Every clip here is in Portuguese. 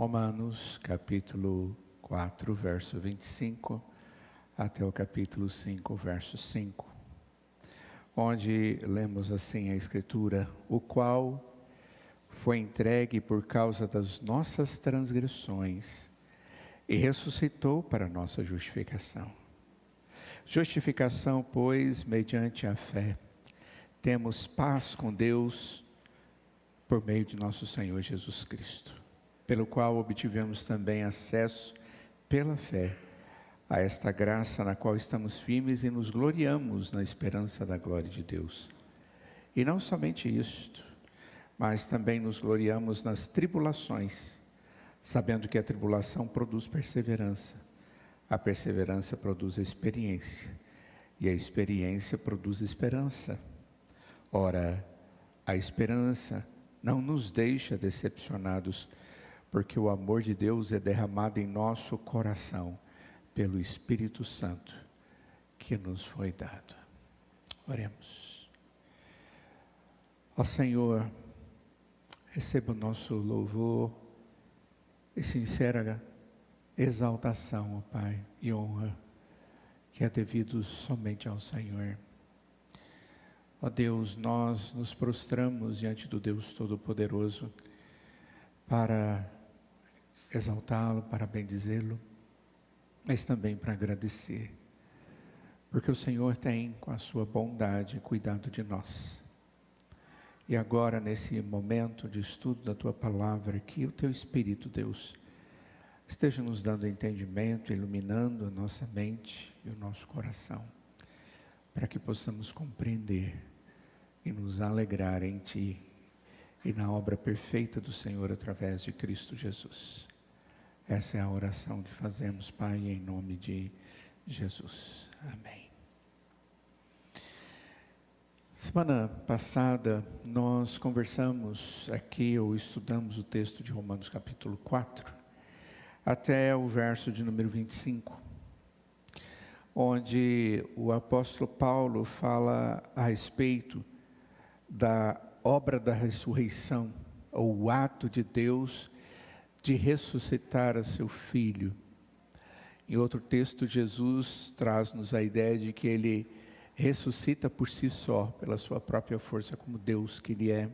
Romanos, capítulo 4, verso 25, até o capítulo 5, verso 5, onde lemos assim a Escritura: o qual foi entregue por causa das nossas transgressões e ressuscitou para nossa justificação. Justificação, pois, mediante a fé, temos paz com Deus por meio de nosso Senhor Jesus Cristo, pelo qual obtivemos também acesso pela fé a esta graça na qual estamos firmes e nos gloriamos na esperança da glória de Deus. E não somente isto, mas também nos gloriamos nas tribulações, sabendo que a tribulação produz perseverança, a perseverança produz experiência, e a experiência produz esperança. Ora, a esperança não nos deixa decepcionados, porque o amor de Deus é derramado em nosso coração pelo Espírito Santo que nos foi dado. Oremos. Ó Senhor, receba o nosso louvor e sincera exaltação, ó Pai, e honra que é devido somente ao Senhor. Ó Deus, nós nos prostramos diante do Deus Todo-Poderoso para exaltá-lo, para bendizê-lo, mas também para agradecer, porque o Senhor tem, com a sua bondade, cuidado de nós. E agora, nesse momento de estudo da Tua Palavra, que o Teu Espírito, Deus, esteja nos dando entendimento, iluminando a nossa mente e o nosso coração, para que possamos compreender e nos alegrar em Ti e na obra perfeita do Senhor através de Cristo Jesus. Essa é a oração que fazemos, Pai, em nome de Jesus. Amém. Semana passada nós conversamos aqui, ou estudamos o texto de Romanos capítulo 4, até o verso de número 25, onde o apóstolo Paulo fala a respeito da obra da ressurreição, ou o ato de Deus de ressuscitar a seu Filho. Em outro texto, Jesus traz-nos a ideia de que Ele ressuscita por si só, pela sua própria força, como Deus que Ele é.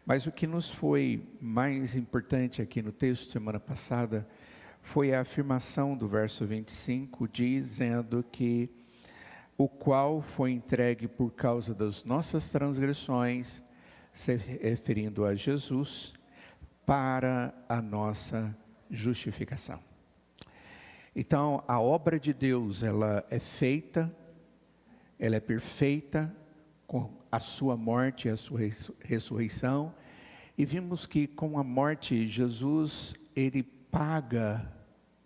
Mas o que nos foi mais importante aqui no texto, semana passada, foi a afirmação do verso 25, dizendo que o qual foi entregue por causa das nossas transgressões, se referindo a Jesus, para a nossa justificação. Então, a obra de Deus, ela é feita, ela é perfeita, com a sua morte e a sua ressurreição, e vimos que com a morte, Jesus, Ele paga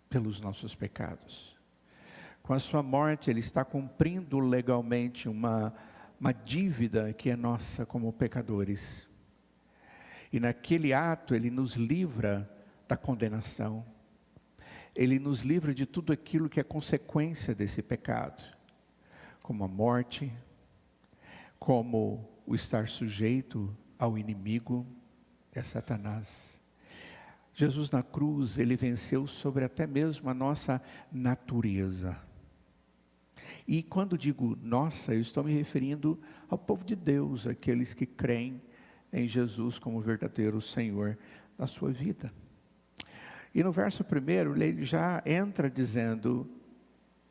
pelos nossos pecados. Com a sua morte, Ele está cumprindo legalmente uma dívida que é nossa como pecadores. E naquele ato, Ele nos livra da condenação. Ele nos livra de tudo aquilo que é consequência desse pecado, como a morte, como o estar sujeito ao inimigo, que é Satanás. Jesus na cruz, Ele venceu sobre até mesmo a nossa natureza. E quando digo nossa, eu estou me referindo ao povo de Deus, aqueles que creem em Jesus como verdadeiro Senhor da sua vida. E no verso 1, ele já entra dizendo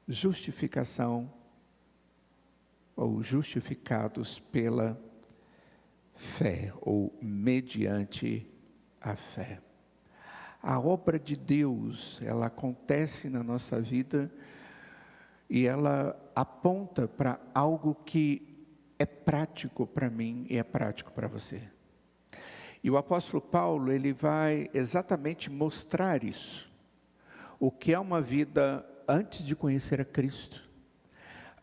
justificação, ou justificados pela fé, ou mediante a fé. A obra de Deus, ela acontece na nossa vida e ela aponta para algo que é prático para mim e é prático para você. E o apóstolo Paulo, ele vai exatamente mostrar isso. O que é uma vida antes de conhecer a Cristo.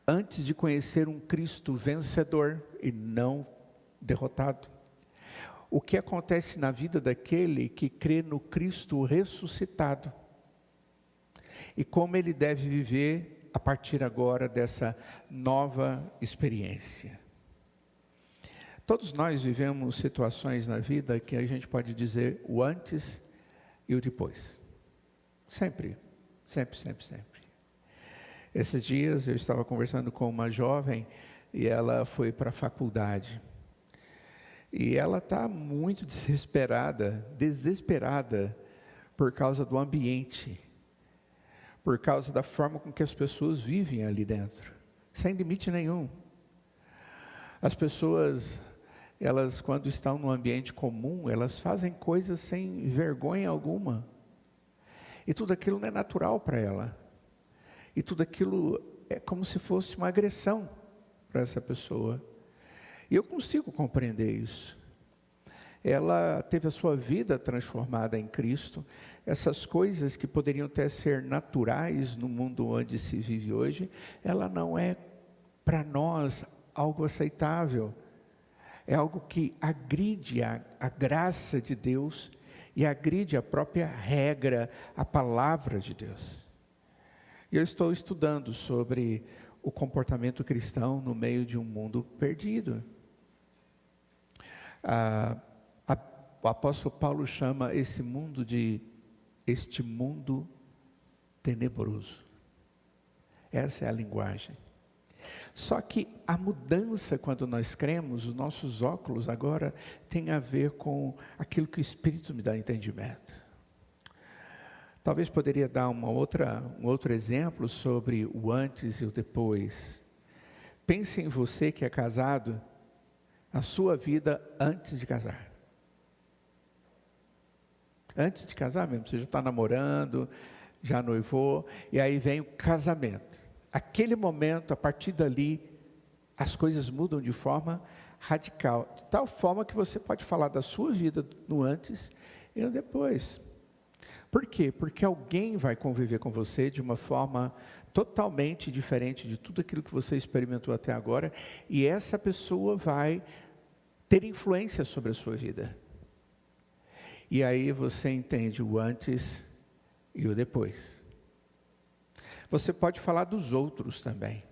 Antes de conhecer um Cristo vencedor e não derrotado. O que acontece na vida daquele que crê no Cristo ressuscitado. E como ele deve viver a partir agora dessa nova experiência. Todos nós vivemos situações na vida que a gente pode dizer o antes e o depois. Sempre, sempre, sempre, sempre. Esses dias eu estava conversando com uma jovem e ela foi para a faculdade. E ela está muito desesperada por causa do ambiente, por causa da forma com que as pessoas vivem ali dentro, sem limite nenhum. As pessoas, elas quando estão num ambiente comum, elas fazem coisas sem vergonha alguma. E tudo aquilo não é natural para ela. E tudo aquilo é como se fosse uma agressão para essa pessoa. E eu consigo compreender isso. Ela teve a sua vida transformada em Cristo. Essas coisas que poderiam até ser naturais no mundo onde se vive hoje, ela não é para nós algo aceitável. É algo que agride a graça de Deus e agride a própria regra, a palavra de Deus. E eu estou estudando sobre o comportamento cristão no meio de um mundo perdido. O apóstolo Paulo chama esse mundo de este mundo tenebroso. Essa é a linguagem. Só que a mudança, quando nós cremos, os nossos óculos agora tem a ver com aquilo que o Espírito me dá entendimento. Talvez poderia dar um outro exemplo sobre o antes e o depois. Pense em você que é casado, a sua vida antes de casar. Antes de casar mesmo, você já está namorando, já noivou, e aí vem o casamento. Aquele momento, a partir dali, as coisas mudam de forma radical. De tal forma que você pode falar da sua vida no antes e no depois. Por quê? Porque alguém vai conviver com você de uma forma totalmente diferente de tudo aquilo que você experimentou até agora, e essa pessoa vai ter influência sobre a sua vida. E aí você entende o antes e o depois. Você pode falar dos outros também.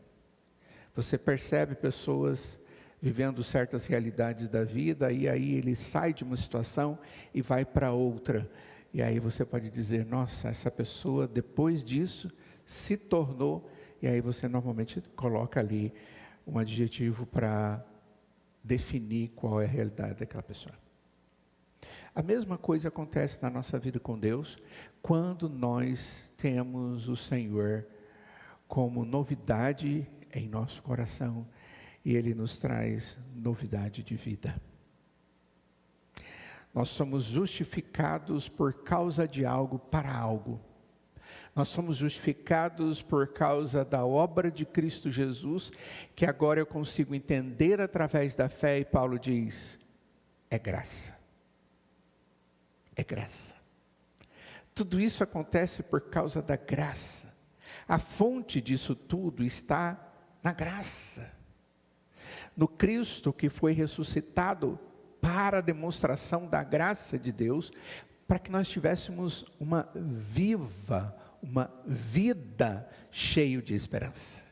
Você percebe pessoas vivendo certas realidades da vida, e aí ele sai de uma situação e vai para outra. E aí você pode dizer, nossa, essa pessoa depois disso se tornou, e aí você normalmente coloca ali um adjetivo para definir qual é a realidade daquela pessoa. A mesma coisa acontece na nossa vida com Deus, quando nós temos o Senhor como novidade em nosso coração, e Ele nos traz novidade de vida. Nós somos justificados por causa de algo para algo. Nós somos justificados por causa da obra de Cristo Jesus, que agora eu consigo entender através da fé, e Paulo diz, é graça. É graça. Tudo isso acontece por causa da graça. A fonte disso tudo está na graça. No Cristo que foi ressuscitado para a demonstração da graça de Deus, para que nós tivéssemos uma vida cheia de esperança.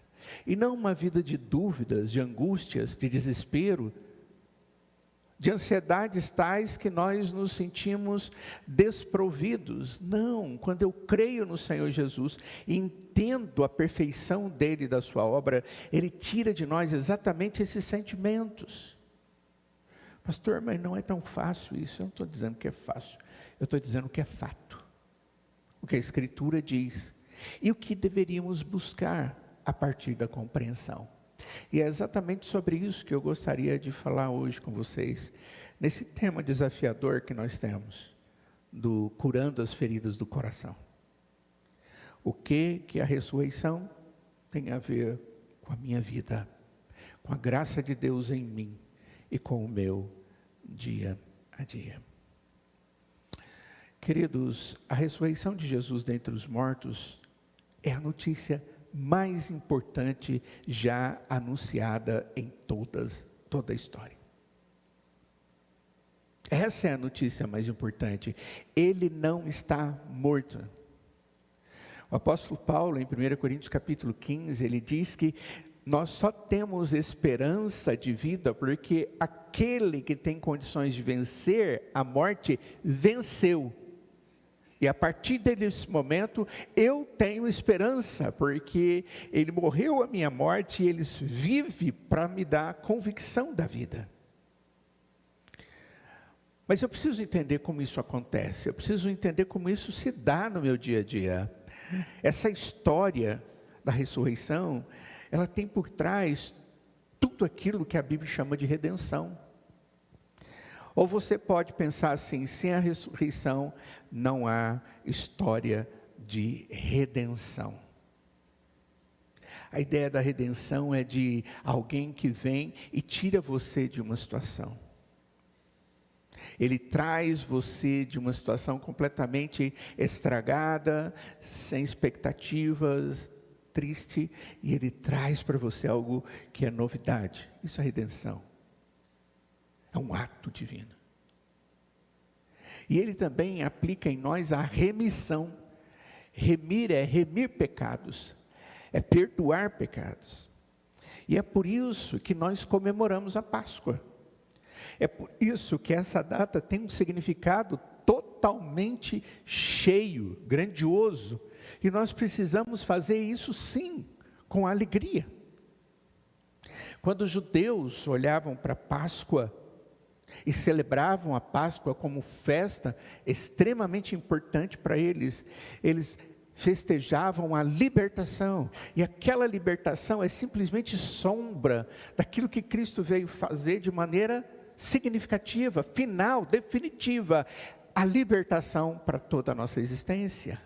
E não uma vida de dúvidas, de angústias, de desespero, de ansiedades tais que nós nos sentimos desprovidos. Não, quando eu creio no Senhor Jesus e entendo a perfeição dele e da sua obra, ele tira de nós exatamente esses sentimentos. Pastor, mas não é tão fácil isso. Eu não estou dizendo que é fácil, eu estou dizendo que é fato. O que a Escritura diz e o que deveríamos buscar a partir da compreensão. E é exatamente sobre isso que eu gostaria de falar hoje com vocês, nesse tema desafiador que nós temos, do curando as feridas do coração. O que a ressurreição tem a ver com a minha vida, com a graça de Deus em mim e com o meu dia a dia. Queridos, a ressurreição de Jesus dentre os mortos é a notícia mais importante já anunciada em toda a história. Essa é a notícia mais importante. Ele não está morto. O apóstolo Paulo, em 1 Coríntios capítulo 15, ele diz que nós só temos esperança de vida porque aquele que tem condições de vencer a morte, venceu. E a partir desse momento, eu tenho esperança, porque Ele morreu a minha morte e Ele vive para me dar a convicção da vida. Mas eu preciso entender como isso acontece, eu preciso entender como isso se dá no meu dia a dia. Essa história da ressurreição, ela tem por trás tudo aquilo que a Bíblia chama de redenção. Ou você pode pensar assim: sem a ressurreição não há história de redenção. A ideia da redenção é de alguém que vem e tira você de uma situação. Ele traz você de uma situação completamente estragada, sem expectativas, triste, e Ele traz para você algo que é novidade. Isso é redenção. É um ato divino. E Ele também aplica em nós a remissão. Remir é remir pecados, é perdoar pecados. E é por isso que nós comemoramos a Páscoa. É por isso que essa data tem um significado totalmente cheio, grandioso. E nós precisamos fazer isso sim, com alegria. Quando os judeus olhavam para a Páscoa e celebravam a Páscoa como festa extremamente importante para eles, eles festejavam a libertação, e aquela libertação é simplesmente sombra daquilo que Cristo veio fazer de maneira significativa, final, definitiva, a libertação para toda a nossa existência.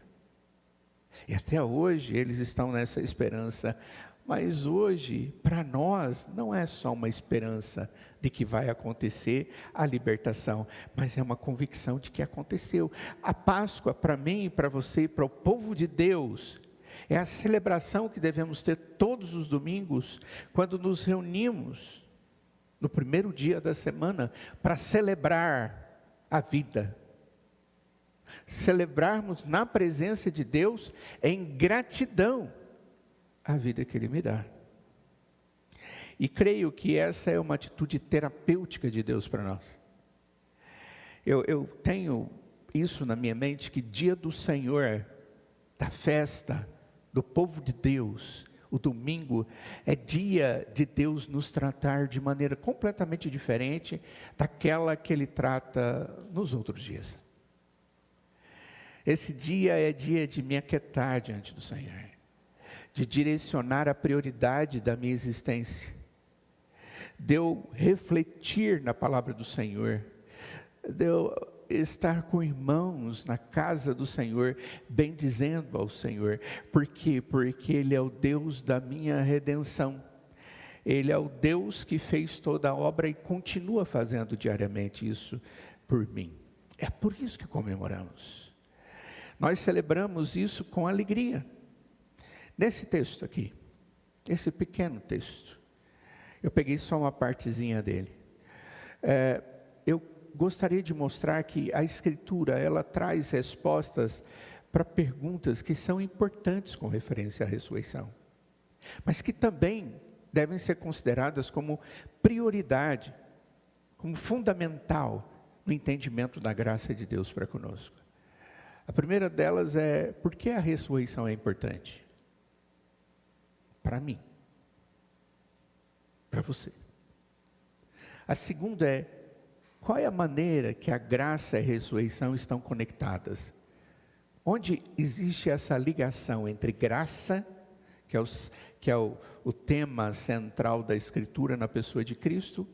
E até hoje eles estão nessa esperança, mas hoje para nós não é só uma esperança de que vai acontecer a libertação, mas é uma convicção de que aconteceu. A Páscoa para mim, para você e para o povo de Deus, é a celebração que devemos ter todos os domingos, quando nos reunimos no primeiro dia da semana, para celebrar a vida. Celebrarmos na presença de Deus em gratidão a vida que Ele me dá. E creio que essa é uma atitude terapêutica de Deus para nós. Eu tenho isso na minha mente, que dia do Senhor, da festa, do povo de Deus, o domingo é dia de Deus nos tratar de maneira completamente diferente daquela que Ele trata nos outros dias. Esse dia é dia de me aquietar diante do Senhor, de direcionar a prioridade da minha existência, de eu refletir na palavra do Senhor, de eu estar com irmãos na casa do Senhor, bendizendo ao Senhor. Por quê? Porque Ele é o Deus da minha redenção. Ele é o Deus que fez toda a obra e continua fazendo diariamente isso por mim. É por isso que comemoramos. Nós celebramos isso com alegria. Nesse texto aqui, esse pequeno texto, eu peguei só uma partezinha dele. Eu gostaria de mostrar que a Escritura, ela traz respostas para perguntas que são importantes com referência à ressurreição, mas que também devem ser consideradas como prioridade, como fundamental no entendimento da graça de Deus para conosco. A primeira delas é: por que a ressurreição é importante? Para mim, para você. A segunda é: qual é a maneira que a graça e a ressurreição estão conectadas? Onde existe essa ligação entre graça, que é o tema central da Escritura na pessoa de Cristo,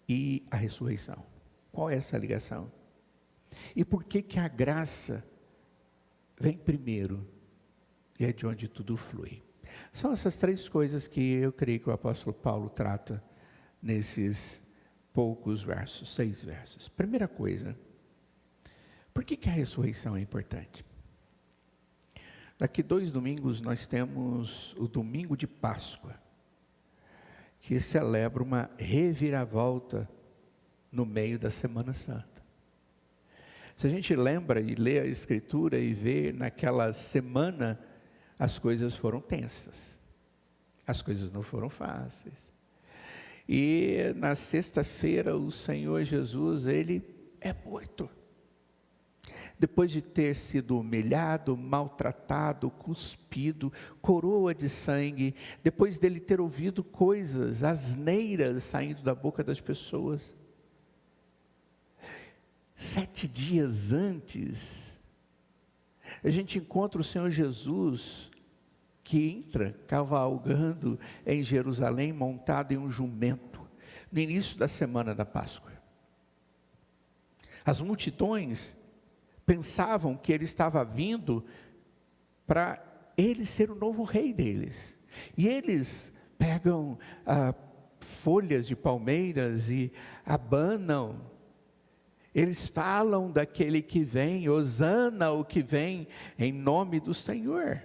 e a ressurreição? Qual é essa ligação? E por que a graça vem primeiro e é de onde tudo flui? São essas três coisas que eu creio que o apóstolo Paulo trata nesses poucos versos, 6 versos. Primeira coisa, por que a ressurreição é importante? Daqui 2 domingos nós temos o domingo de Páscoa, que celebra uma reviravolta no meio da Semana Santa. Se a gente lembra e lê a Escritura e vê naquela semana, as coisas foram tensas, as coisas não foram fáceis. E na sexta-feira o Senhor Jesus, Ele é morto. depois de ter sido humilhado, maltratado, cuspido, coroa de sangue, depois dele ter ouvido coisas, asneiras saindo da boca das pessoas. 7 dias antes, a gente encontra o Senhor Jesus, que entra cavalgando em Jerusalém, montado em um jumento, no início da semana da Páscoa. As multidões pensavam que ele estava vindo para ele ser o novo rei deles. E eles pegam folhas de palmeiras e abanam. Eles falam daquele que vem, hosana o que vem em nome do Senhor.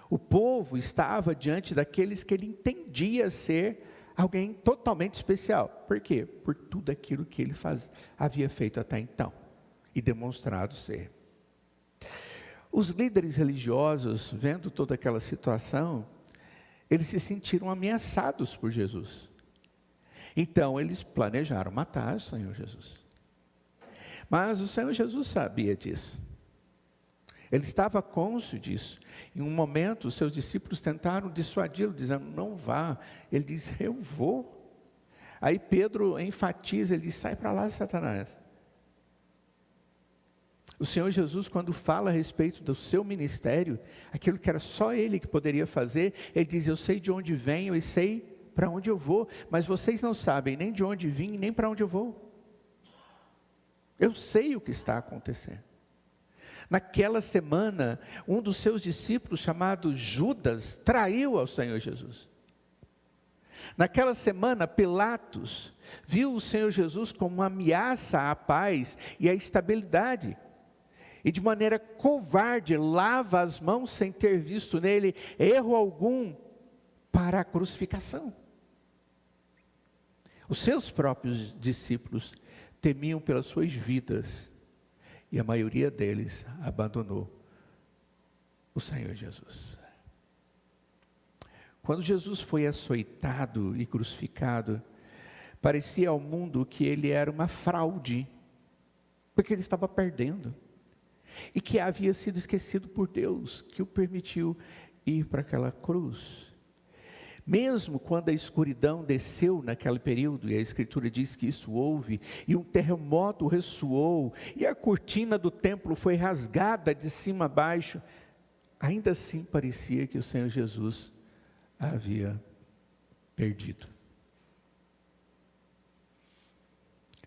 O povo estava diante daqueles que ele entendia ser alguém totalmente especial. Por quê? Por tudo aquilo que ele havia feito até então e demonstrado ser. Os líderes religiosos, vendo toda aquela situação, eles se sentiram ameaçados por Jesus. Então eles planejaram matar o Senhor Jesus. Mas o Senhor Jesus sabia disso. Ele estava cônscio disso. Em um momento, os seus discípulos tentaram dissuadi-lo, dizendo, não vá. Ele diz, eu vou. Aí Pedro enfatiza, ele diz, sai para lá, Satanás. O Senhor Jesus, quando fala a respeito do seu ministério, aquilo que era só Ele que poderia fazer, Ele diz, eu sei de onde venho e sei para onde eu vou, mas vocês não sabem nem de onde vim, nem para onde eu vou. Eu sei o que está acontecendo. Naquela semana, um dos seus discípulos, chamado Judas, traiu ao Senhor Jesus. Naquela semana, Pilatos viu o Senhor Jesus como uma ameaça à paz e à estabilidade. E de maneira covarde, lava as mãos sem ter visto nele erro algum para a crucificação. Os seus próprios discípulos temiam pelas suas vidas, e a maioria deles abandonou o Senhor Jesus. Quando Jesus foi açoitado e crucificado, parecia ao mundo que ele era uma fraude, porque ele estava perdendo, e que havia sido esquecido por Deus, que o permitiu ir para aquela cruz. Mesmo quando a escuridão desceu naquele período, e a Escritura diz que isso houve, e um terremoto ressoou, e a cortina do templo foi rasgada de cima a baixo, ainda assim parecia que o Senhor Jesus havia perdido.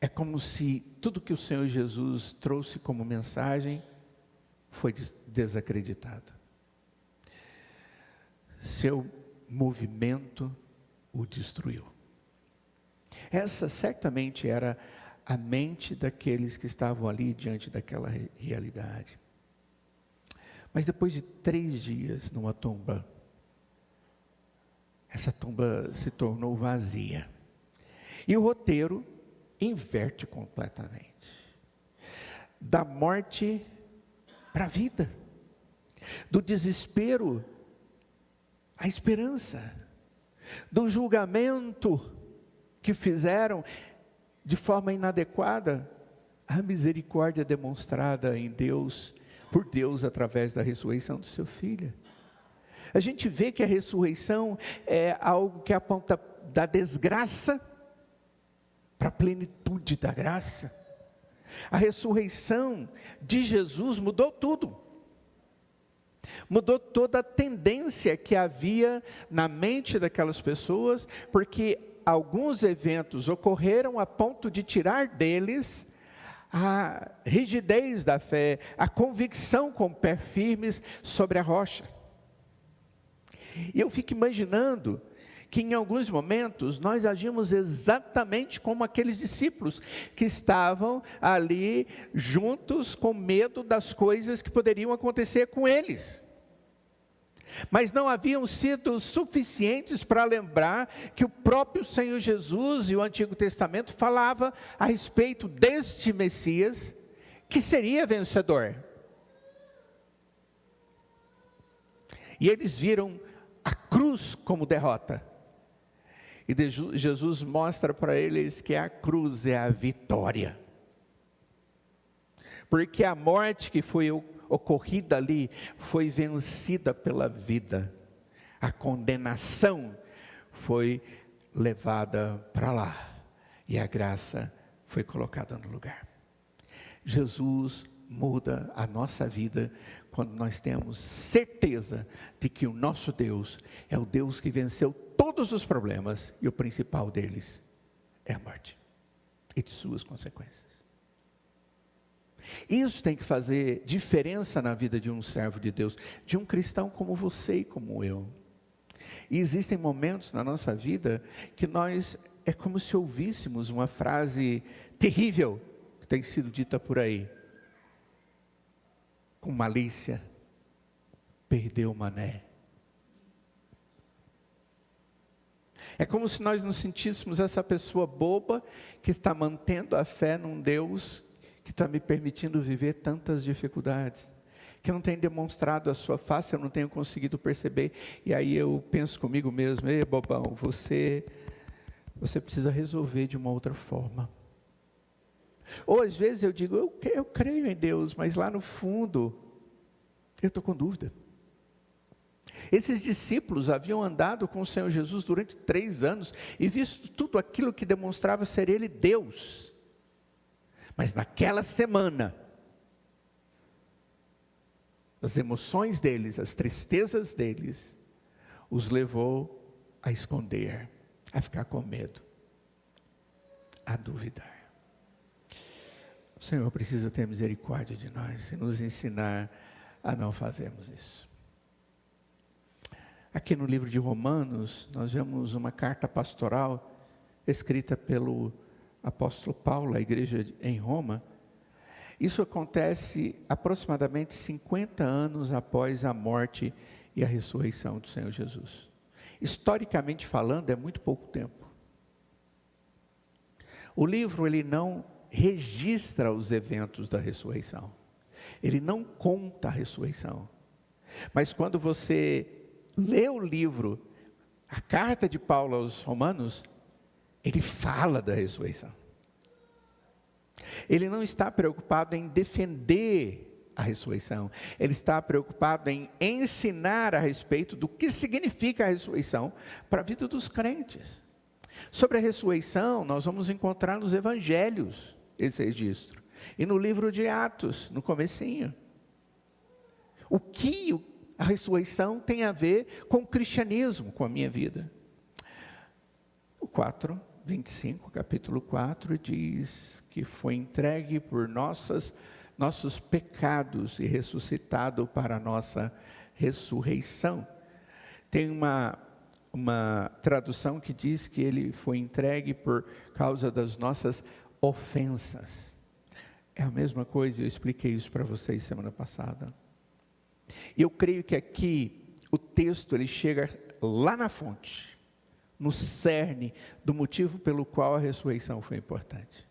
É como se tudo que o Senhor Jesus trouxe como mensagem foi desacreditado. Seu movimento o destruiu. Essa certamente era a mente daqueles que estavam ali diante daquela realidade. Mas depois de 3 dias numa tumba, essa tumba se tornou vazia. E o roteiro inverte completamente. Da morte para a vida. Do desespero à esperança. Do julgamento que fizeram de forma inadequada, a misericórdia demonstrada em Deus, por Deus através da ressurreição do seu Filho. A gente vê que a ressurreição é algo que aponta da desgraça para a plenitude da graça. A ressurreição de Jesus mudou tudo. Mudou toda a tendência que havia na mente daquelas pessoas, porque alguns eventos ocorreram a ponto de tirar deles a rigidez da fé, a convicção com pés firmes sobre a rocha. E eu fico imaginando que em alguns momentos nós agimos exatamente como aqueles discípulos que estavam ali juntos com medo das coisas que poderiam acontecer com eles. Mas não haviam sido suficientes para lembrar que o próprio Senhor Jesus e o Antigo Testamento falava a respeito deste Messias que seria vencedor. E eles viram a cruz como derrota. E Jesus mostra para eles que a cruz é a vitória. porque a morte que foi ocorrida ali foi vencida pela vida. A condenação foi levada para lá e a graça foi colocada no lugar. Jesus muda a nossa vida quando nós temos certeza de que o nosso Deus é o Deus que venceu todos os problemas e o principal deles é a morte e de suas consequências. Isso tem que fazer diferença na vida de um servo de Deus, de um cristão como você e como eu. E existem momentos na nossa vida que nós, é como se ouvíssemos uma frase terrível que tem sido dita por aí, com malícia: perdeu o mané. É como se nós nos sentíssemos essa pessoa boba que está mantendo a fé num Deus que está me permitindo viver tantas dificuldades, que não tem demonstrado a sua face, eu não tenho conseguido perceber. E aí eu penso comigo mesmo: ei, bobão, você precisa resolver de uma outra forma. Ou às vezes eu digo, eu creio em Deus, mas lá no fundo eu estou com dúvida. Esses discípulos haviam andado com o Senhor Jesus durante 3 anos e visto tudo aquilo que demonstrava ser Ele Deus. Mas naquela semana, as emoções deles, as tristezas deles, os levou a esconder, a ficar com medo, a duvidar. O Senhor precisa ter misericórdia de nós e nos ensinar a não fazermos isso. Aqui no livro de Romanos, nós vemos uma carta pastoral escrita pelo apóstolo Paulo à igreja em Roma. Isso acontece aproximadamente 50 anos após a morte e a ressurreição do Senhor Jesus. Historicamente falando, é muito pouco tempo. O livro, ele não registra os eventos da ressurreição. Ele não conta a ressurreição. Mas quando você lê o livro, a carta de Paulo aos Romanos, ele fala da ressurreição. Ele não está preocupado em defender a ressurreição. Ele está preocupado em ensinar a respeito do que significa a ressurreição para a vida dos crentes. Sobre a ressurreição, nós vamos encontrar nos evangelhos esse registro. E no livro de Atos, no comecinho. O que a ressurreição tem a ver com o cristianismo, com a minha vida? O 4:25, capítulo 4, diz que foi entregue por nossos pecados e ressuscitado para a nossa ressurreição. Tem uma tradução que diz que ele foi entregue por causa das nossas ofensas. É a mesma coisa, eu expliquei isso para vocês semana passada. E eu creio que aqui o texto ele chega lá na fonte, no cerne do motivo pelo qual a ressurreição foi importante.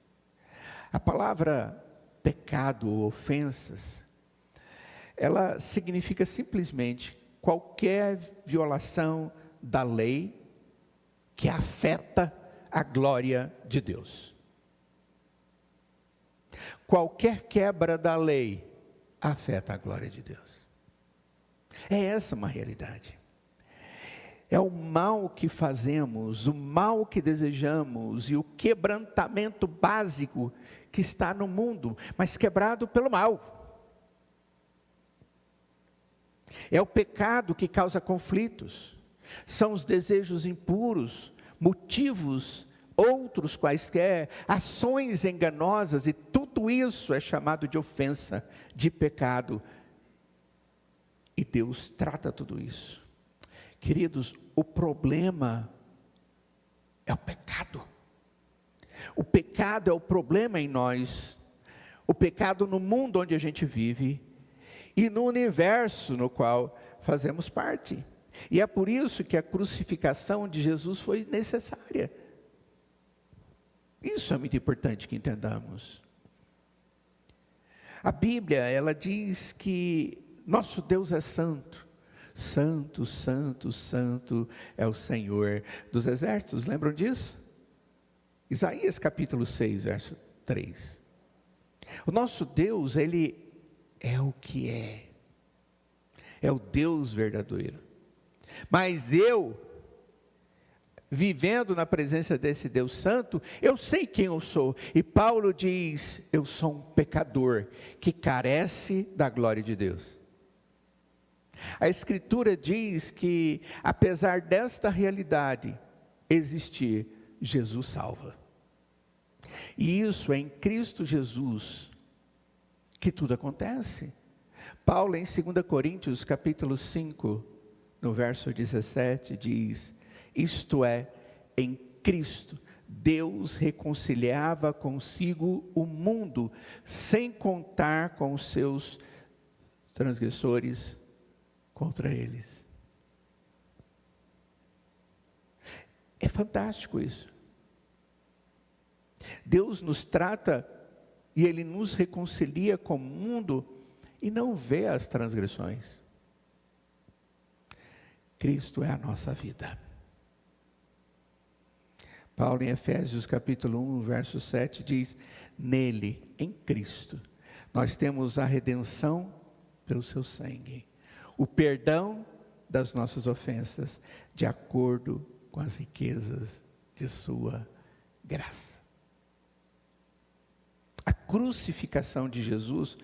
A palavra pecado ou ofensas, ela significa simplesmente qualquer violação da lei que afeta a glória de Deus. Qualquer quebra da lei afeta a glória de Deus. É essa uma realidade. É o mal que fazemos, o mal que desejamos e o quebrantamento básico que está no mundo, mas quebrado pelo mal. É o pecado que causa conflitos, são os desejos impuros, motivos outros quaisquer, ações enganosas, e tudo isso é chamado de ofensa, de pecado. E Deus trata tudo isso. Queridos, o problema é o pecado. O pecado é o problema em nós. O pecado no mundo onde a gente vive e no universo no qual fazemos parte. E é por isso que a crucificação de Jesus foi necessária. Isso é muito importante que entendamos. A Bíblia, ela diz que nosso Deus é santo. Santo, santo, santo é o Senhor dos exércitos. Lembram disso? Isaías capítulo 6, verso 3. O nosso Deus, Ele é o que é o Deus verdadeiro. Mas eu, vivendo na presença desse Deus Santo, eu sei quem eu sou. E Paulo diz, eu sou um pecador que carece da glória de Deus. A Escritura diz que, apesar desta realidade existir, Jesus salva. E isso é em Cristo Jesus que tudo acontece. Paulo, em 2 Coríntios, capítulo 5, no verso 17, diz, isto é, em Cristo, Deus reconciliava consigo o mundo, sem contar com os seus transgressores contra eles. É fantástico isso. Deus nos trata e Ele nos reconcilia com o mundo e não vê as transgressões. Cristo é a nossa vida. Paulo em Efésios capítulo 1, verso 7 diz, nele, em Cristo, nós temos a redenção pelo seu sangue, o perdão das nossas ofensas, de acordo com as riquezas de sua graça. A crucificação de Jesus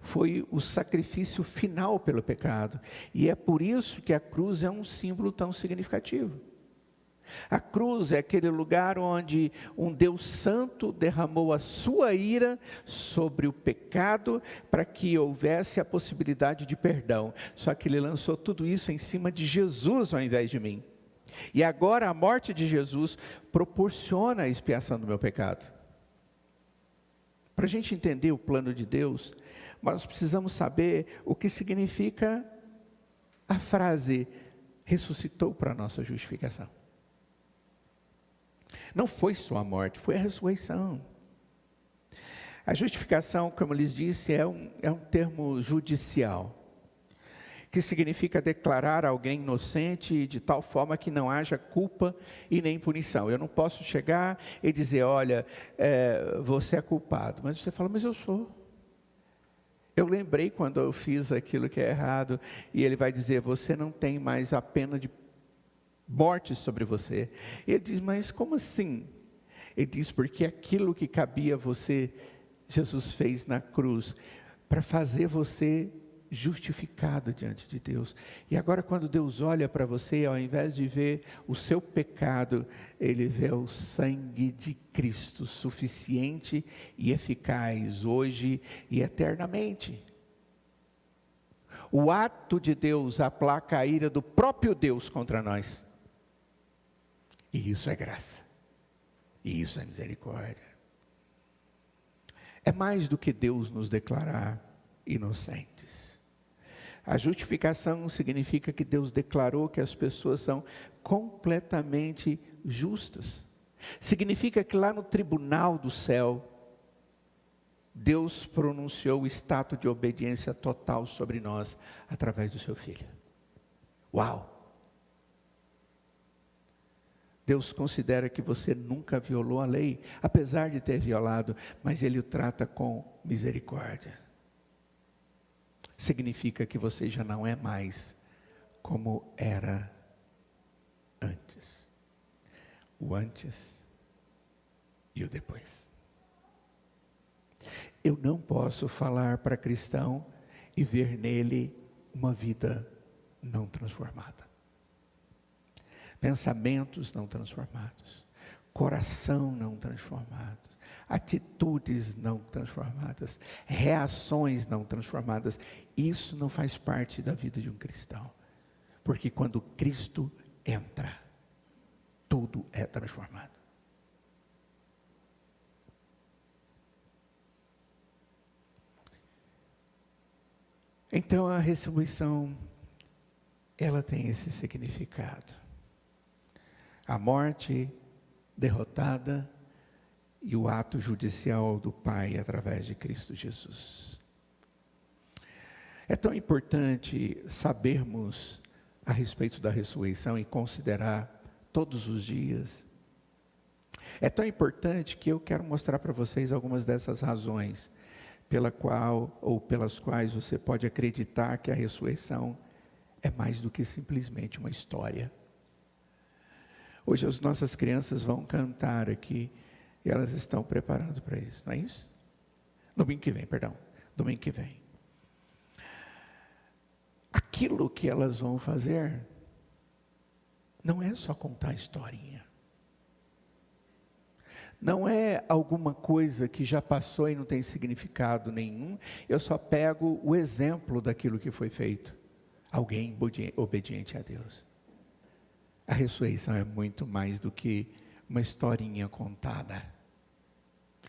foi o sacrifício final pelo pecado, e é por isso que a cruz é um símbolo tão significativo. A cruz é aquele lugar onde um Deus santo derramou a sua ira sobre o pecado para que houvesse a possibilidade de perdão. Só que Ele lançou tudo isso em cima de Jesus ao invés de mim. E agora a morte de Jesus proporciona a expiação do meu pecado. Para a gente entender o plano de Deus, nós precisamos saber o que significa a frase ressuscitou para a nossa justificação. Não foi só a morte, foi a ressurreição. A justificação, como eu lhes disse, é um termo judicial, que significa declarar alguém inocente de tal forma que não haja culpa e nem punição. Eu não posso chegar e dizer, olha, você é culpado. Mas você fala, mas eu sou. Eu lembrei quando eu fiz aquilo que é errado. E ele vai dizer, você não tem mais a pena de morte sobre você. Ele diz, mas como assim? Ele diz, porque aquilo que cabia a você, Jesus fez na cruz, para fazer você justificado diante de Deus. E agora quando Deus olha para você, ao invés de ver o seu pecado, Ele vê o sangue de Cristo, suficiente e eficaz, hoje e eternamente. O ato de Deus aplaca a ira do próprio Deus contra nós. E isso é graça. E isso é misericórdia. É mais do que Deus nos declarar inocentes. A justificação significa que Deus declarou que as pessoas são completamente justas. Significa que lá no tribunal do céu, Deus pronunciou o estado de obediência total sobre nós, através do seu Filho. Uau! Deus considera que você nunca violou a lei, apesar de ter violado, mas Ele o trata com misericórdia. Significa que você já não é mais como era antes. O antes e o depois. Eu não posso falar para cristão e ver nele uma vida não transformada. Pensamentos não transformados, coração não transformado, atitudes não transformadas, reações não transformadas. Isso não faz parte da vida de um cristão, porque quando Cristo entra, tudo é transformado. Então a ressurreição, ela tem esse significado. A morte derrotada e o ato judicial do Pai através de Cristo Jesus. É tão importante sabermos a respeito da ressurreição e considerar todos os dias. É tão importante que eu quero mostrar para vocês algumas dessas razões pela qual ou pelas quais você pode acreditar que a ressurreição é mais do que simplesmente uma história. Hoje as nossas crianças vão cantar aqui e elas estão preparando para isso, não é isso? Domingo que vem. Aquilo que elas vão fazer não é só contar a historinha. Não é alguma coisa que já passou e não tem significado nenhum. Eu só pego o exemplo daquilo que foi feito. Alguém obediente a Deus. A ressurreição é muito mais do que uma historinha contada.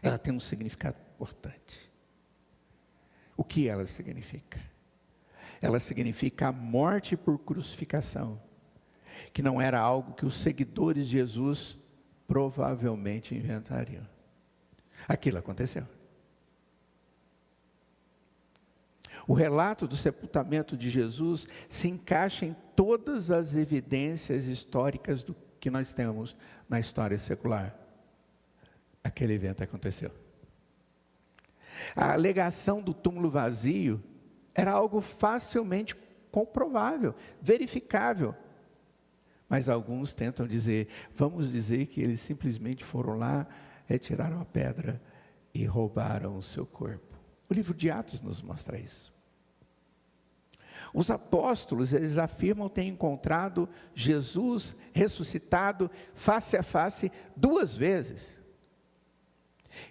Ela tem um significado importante. O que ela significa? Ela significa a morte por crucificação, que não era algo que os seguidores de Jesus provavelmente inventariam. Aquilo aconteceu. O relato do sepultamento de Jesus se encaixa em todas as evidências históricas do que nós temos na história secular. Aquele evento aconteceu. A alegação do túmulo vazio era algo facilmente comprovável, verificável. Mas alguns tentam dizer, vamos dizer que eles simplesmente foram lá, retiraram a pedra e roubaram o seu corpo. O livro de Atos nos mostra isso. Os apóstolos, eles afirmam ter encontrado Jesus ressuscitado face a face 2 vezes.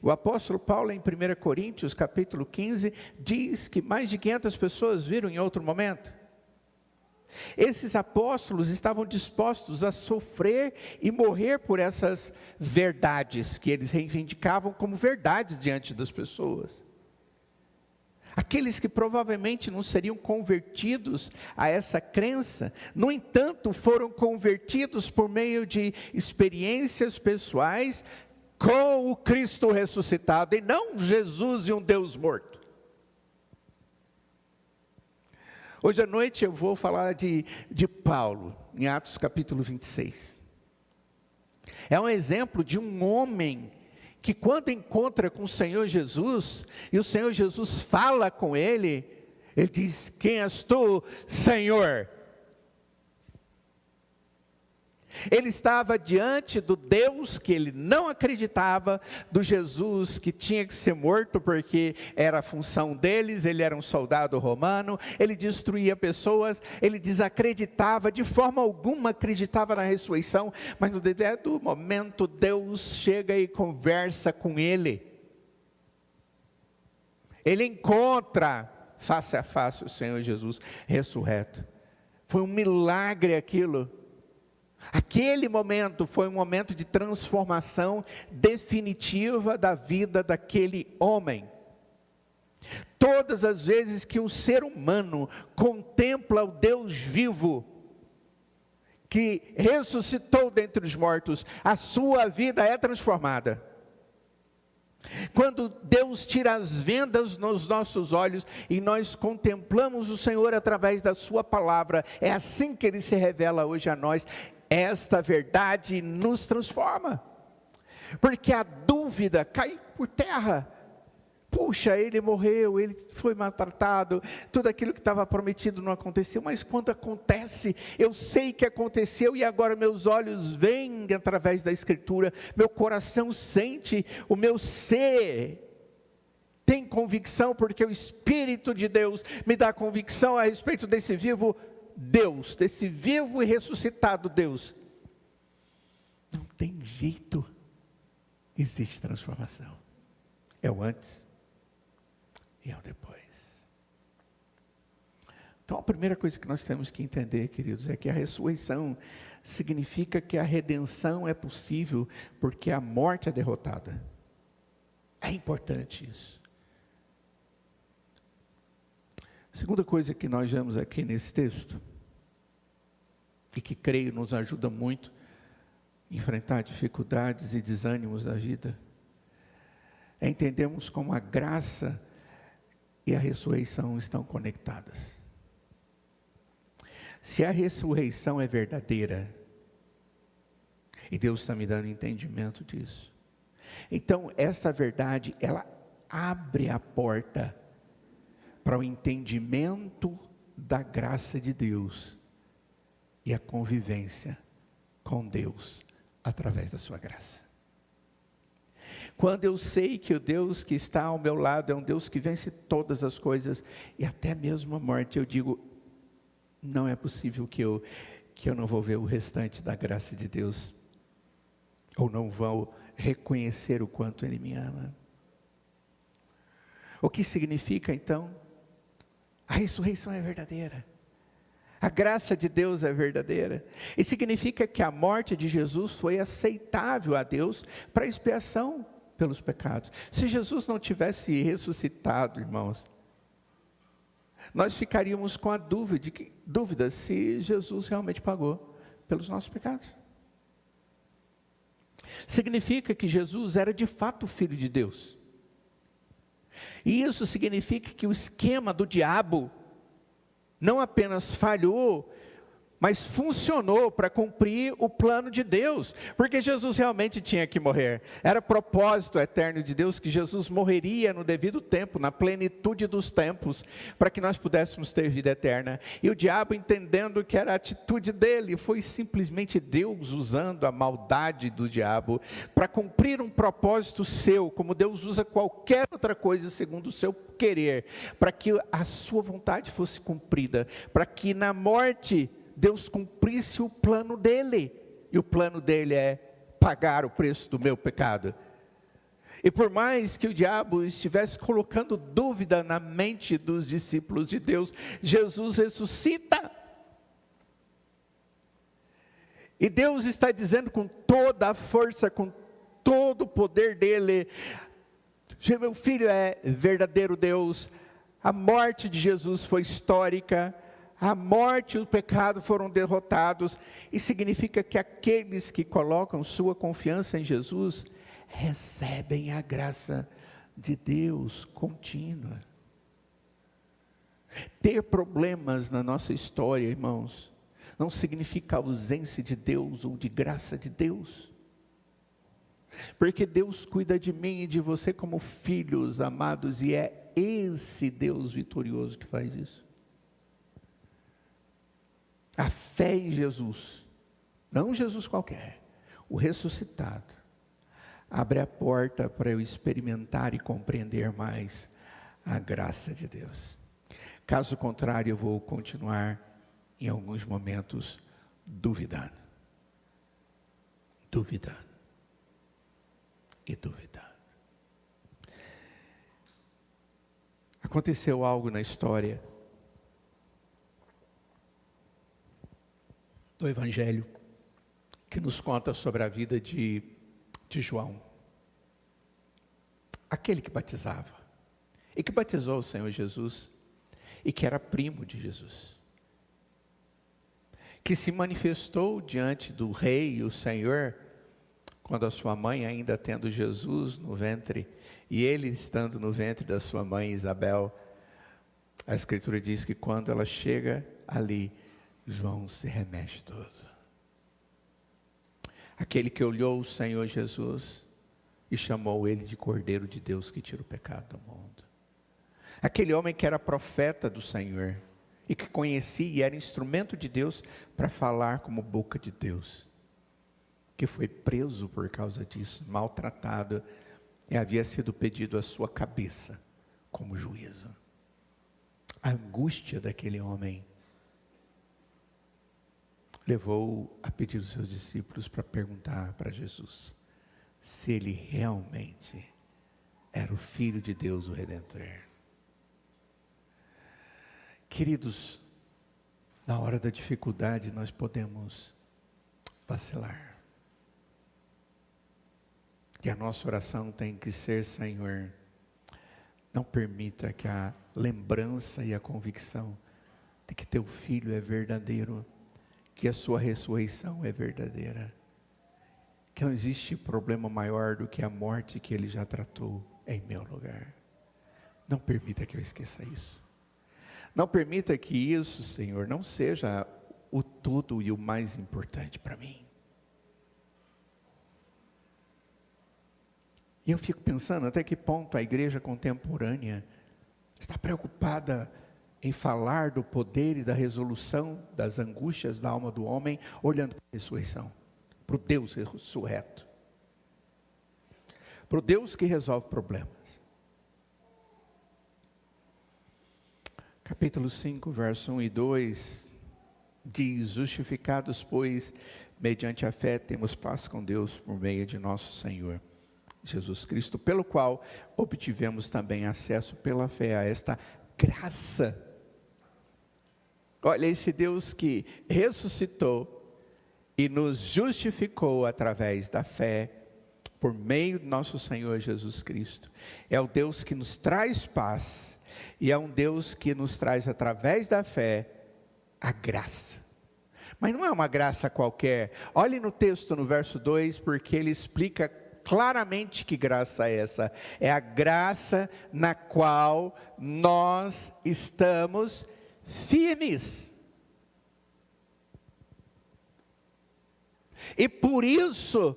O apóstolo Paulo, em 1 Coríntios, capítulo 15, diz que mais de 500 pessoas viram em outro momento. Esses apóstolos estavam dispostos a sofrer e morrer por essas verdades que eles reivindicavam como verdades diante das pessoas. Aqueles que provavelmente não seriam convertidos a essa crença, no entanto, foram convertidos por meio de experiências pessoais com o Cristo ressuscitado, e não Jesus e um Deus morto. Hoje à noite eu vou falar de Paulo, em Atos capítulo 26. É um exemplo de um homem que quando encontra com o Senhor Jesus, e o Senhor Jesus fala com ele, ele diz, quem és tu, Senhor? Ele estava diante do Deus que ele não acreditava, do Jesus que tinha que ser morto porque era a função deles, ele era um soldado romano, ele destruía pessoas, ele desacreditava, de forma alguma acreditava na ressurreição, mas no devido momento Deus chega e conversa com ele. Ele encontra face a face o Senhor Jesus ressurreto. Foi um milagre aquilo. Aquele momento foi um momento de transformação definitiva da vida daquele homem. Todas as vezes que um ser humano contempla o Deus vivo, que ressuscitou dentre os mortos, a sua vida é transformada. Quando Deus tira as vendas nos nossos olhos e nós contemplamos o Senhor através da sua palavra, é assim que Ele se revela hoje a nós. Esta verdade nos transforma, porque a dúvida cai por terra. Puxa, ele morreu, ele foi maltratado, tudo aquilo que estava prometido não aconteceu, mas quando acontece, eu sei que aconteceu e agora meus olhos veem através da Escritura, meu coração sente, o meu ser tem convicção, porque o Espírito de Deus me dá convicção a respeito desse vivo Deus, desse vivo e ressuscitado Deus. Não tem jeito, existe transformação. É o antes e é o depois. Então a primeira coisa que nós temos que entender, queridos, é que a ressurreição significa que a redenção é possível, porque a morte é derrotada. É importante isso. Segunda coisa que nós vemos aqui nesse texto, e que creio nos ajuda muito a enfrentar dificuldades e desânimos da vida, é entendermos como a graça e a ressurreição estão conectadas. Se a ressurreição é verdadeira, e Deus está me dando entendimento disso, então essa verdade, ela abre a porta para o entendimento da graça de Deus e a convivência com Deus através da sua graça. Quando eu sei que o Deus que está ao meu lado é um Deus que vence todas as coisas e até mesmo a morte, eu digo, não é possível que eu não vou ver o restante da graça de Deus, ou não vou reconhecer o quanto Ele me ama. O que significa então? A ressurreição é verdadeira. A graça de Deus é verdadeira. E significa que a morte de Jesus foi aceitável a Deus para expiação pelos pecados. Se Jesus não tivesse ressuscitado, irmãos, nós ficaríamos com a dúvida se Jesus realmente pagou pelos nossos pecados. Significa que Jesus era de fato o Filho de Deus. E isso significa que o esquema do diabo não apenas falhou, mas funcionou para cumprir o plano de Deus, porque Jesus realmente tinha que morrer. Era propósito eterno de Deus que Jesus morreria no devido tempo, na plenitude dos tempos, para que nós pudéssemos ter vida eterna. E o diabo, entendendo que era a atitude dele, foi simplesmente Deus usando a maldade do diabo para cumprir um propósito seu, como Deus usa qualquer outra coisa segundo o seu querer, para que a sua vontade fosse cumprida, para que na morte Deus cumprisse o plano dele, e o plano dele é pagar o preço do meu pecado. E por mais que o diabo estivesse colocando dúvida na mente dos discípulos de Deus, Jesus ressuscita. E Deus está dizendo com toda a força, com todo o poder dele, meu filho é verdadeiro Deus, a morte de Jesus foi histórica, a morte e o pecado foram derrotados, e significa que aqueles que colocam sua confiança em Jesus, recebem a graça de Deus contínua. Ter problemas na nossa história, irmãos, não significa ausência de Deus ou de graça de Deus. Porque Deus cuida de mim e de você como filhos amados, e é esse Deus vitorioso que faz isso. A fé em Jesus, não Jesus qualquer, o ressuscitado, abre a porta para eu experimentar e compreender mais a graça de Deus. Caso contrário, eu vou continuar em alguns momentos duvidando e duvidando. Aconteceu algo na história do Evangelho que nos conta sobre a vida de João, aquele que batizava e que batizou o Senhor Jesus e que era primo de Jesus, que se manifestou diante do rei e o Senhor quando a sua mãe ainda tendo Jesus no ventre e ele estando no ventre da sua mãe Isabel. A Escritura diz que quando ela chega ali, João se remexe todo. Aquele que olhou o Senhor Jesus e chamou ele de Cordeiro de Deus que tira o pecado do mundo. Aquele homem que era profeta do Senhor e que conhecia e era instrumento de Deus para falar como boca de Deus, que foi preso por causa disso, maltratado, e havia sido pedido a sua cabeça como juízo. A angústia daquele homem levou a pedir os seus discípulos para perguntar para Jesus se ele realmente era o Filho de Deus, o Redentor. Queridos, na hora da dificuldade nós podemos vacilar. E a nossa oração tem que ser: Senhor, não permita que a lembrança e a convicção de que teu Filho é verdadeiro, que a sua ressurreição é verdadeira, que não existe problema maior do que a morte que Ele já tratou em meu lugar. Não permita que eu esqueça isso. Não permita que isso, Senhor, não seja o tudo e o mais importante para mim. E eu fico pensando até que ponto a igreja contemporânea está preocupada em falar do poder e da resolução das angústias da alma do homem, olhando para a ressurreição, para o Deus ressurreto, para o Deus que resolve problemas. Capítulo 5, verso 1 e 2, diz: justificados, pois, mediante a fé, temos paz com Deus por meio de nosso Senhor Jesus Cristo, pelo qual obtivemos também acesso pela fé a esta graça. Olha, esse Deus que ressuscitou e nos justificou através da fé, por meio do nosso Senhor Jesus Cristo, é o Deus que nos traz paz, e é um Deus que nos traz através da fé a graça. Mas não é uma graça qualquer. Olhe no texto, no verso 2, porque ele explica claramente que graça é essa. É a graça na qual nós estamos firmes. E por isso,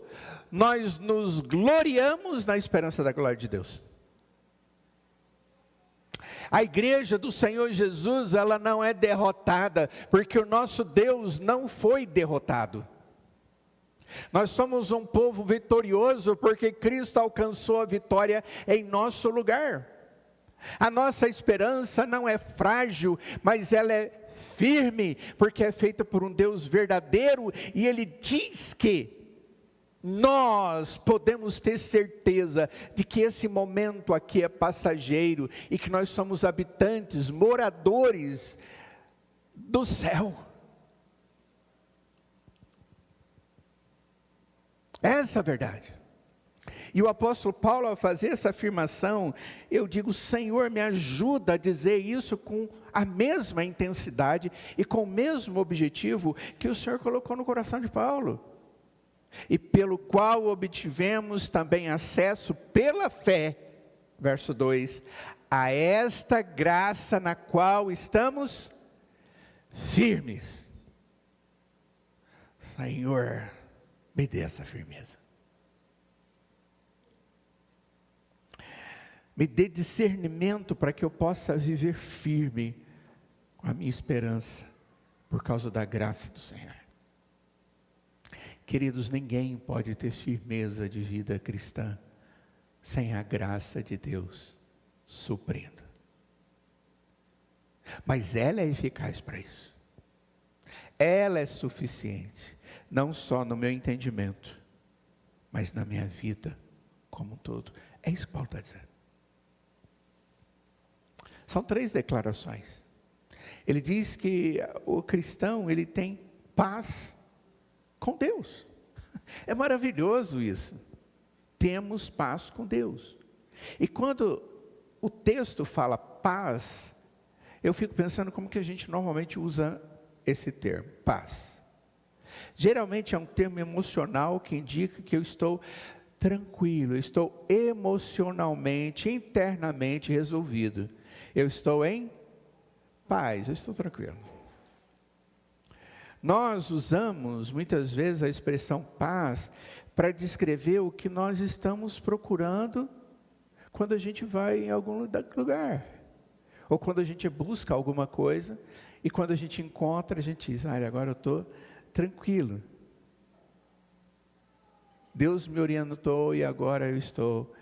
nós nos gloriamos na esperança da glória de Deus. A igreja do Senhor Jesus, ela não é derrotada, porque o nosso Deus não foi derrotado. Nós somos um povo vitorioso, porque Cristo alcançou a vitória em nosso lugar. A nossa esperança não é frágil, mas ela é firme, porque é feita por um Deus verdadeiro, e Ele diz que nós podemos ter certeza de que esse momento aqui é passageiro, e que nós somos habitantes, moradores do céu. Essa é a verdade. E o apóstolo Paulo, ao fazer essa afirmação, eu digo: Senhor, me ajuda a dizer isso com a mesma intensidade e com o mesmo objetivo que o Senhor colocou no coração de Paulo. E pelo qual obtivemos também acesso pela fé, verso 2, a esta graça na qual estamos firmes. Senhor, me dê essa firmeza. Me dê discernimento para que eu possa viver firme com a minha esperança, por causa da graça do Senhor. Queridos, ninguém pode ter firmeza de vida cristã sem a graça de Deus suprindo. Mas ela é eficaz para isso. Ela é suficiente, não só no meu entendimento, mas na minha vida como um todo. É isso que Paulo está dizendo. São 3 declarações. Ele diz que o cristão, ele tem paz com Deus. É maravilhoso isso. Temos paz com Deus. E quando o texto fala paz, eu fico pensando como que a gente normalmente usa esse termo, paz. Geralmente é um termo emocional que indica que eu estou tranquilo, eu estou emocionalmente, internamente resolvido. Eu estou em paz, eu estou tranquilo. Nós usamos muitas vezes a expressão paz para descrever o que nós estamos procurando quando a gente vai em algum lugar. Ou quando a gente busca alguma coisa e quando a gente encontra, a gente diz: agora eu estou tranquilo. Deus me orientou e agora eu estou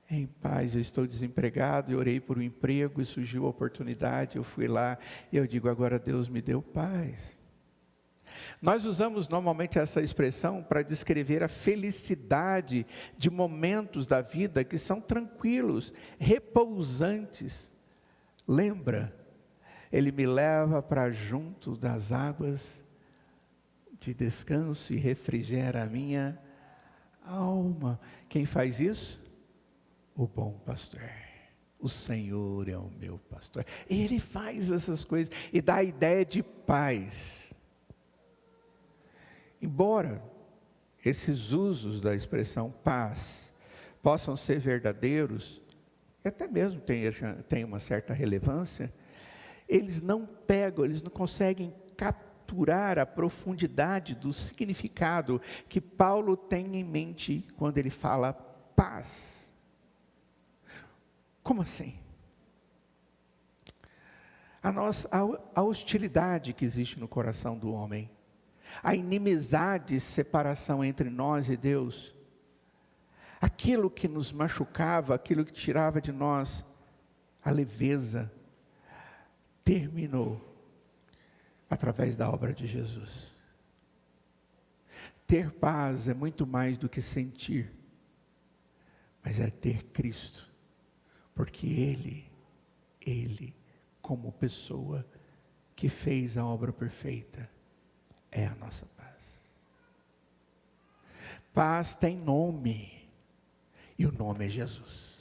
em paz. Eu estou desempregado, eu orei por um emprego e surgiu a oportunidade, eu fui lá e eu digo: agora Deus me deu paz. Nós usamos normalmente essa expressão para descrever a felicidade de momentos da vida que são tranquilos, repousantes. Lembra? Ele me leva para junto das águas de descanso e refrigera a minha alma. Quem faz isso? O bom pastor. O Senhor é o meu pastor. Ele faz essas coisas e dá a ideia de paz. Embora esses usos da expressão paz possam ser verdadeiros, e até mesmo tem uma certa relevância, eles não pegam, eles não conseguem capturar a profundidade do significado que Paulo tem em mente quando ele fala paz. Como assim? A hostilidade que existe no coração do homem, a inimizade e separação entre nós e Deus, aquilo que nos machucava, aquilo que tirava de nós a leveza, terminou através da obra de Jesus. Ter paz é muito mais do que sentir, mas é ter Cristo, porque Ele, como pessoa que fez a obra perfeita, é a nossa paz. Paz tem nome, e o nome é Jesus.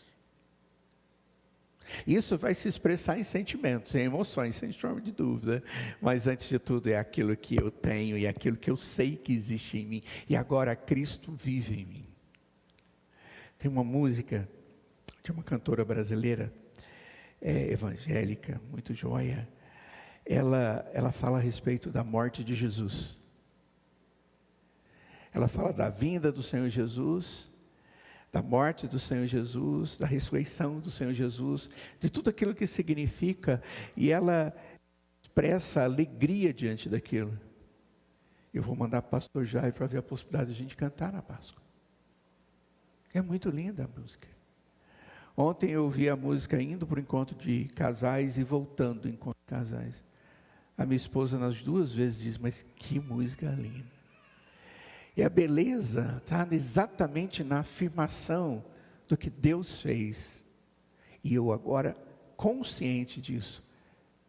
Isso vai se expressar em sentimentos, em emoções, sem sombra de dúvida, mas antes de tudo é aquilo que eu tenho e aquilo que eu sei que existe em mim, e agora Cristo vive em mim. Tem uma música de uma cantora brasileira, evangélica, muito joia. Ela fala a respeito da morte de Jesus. Ela fala da vinda do Senhor Jesus, da morte do Senhor Jesus, da ressurreição do Senhor Jesus, de tudo aquilo que significa, e ela expressa alegria diante daquilo. Eu vou mandar o pastor Jair para ver a possibilidade de a gente cantar na Páscoa. É muito linda a música. Ontem eu ouvi a música indo para o encontro de casais e voltando do encontro de casais. A minha esposa nas duas vezes diz, mas que música linda. E a beleza está exatamente na afirmação do que Deus fez. E eu agora, consciente disso,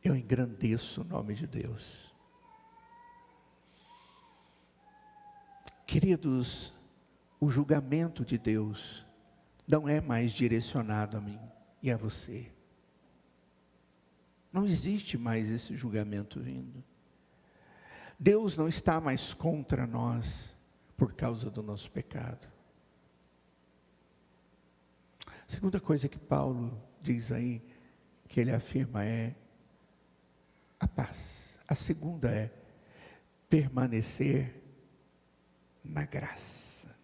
eu engrandeço o nome de Deus. Queridos, o julgamento de Deus não é mais direcionado a mim e a você. Não existe mais esse julgamento vindo. Deus não está mais contra nós por causa do nosso pecado. A segunda coisa que Paulo diz aí, que ele afirma é a paz. A segunda é permanecer na graça.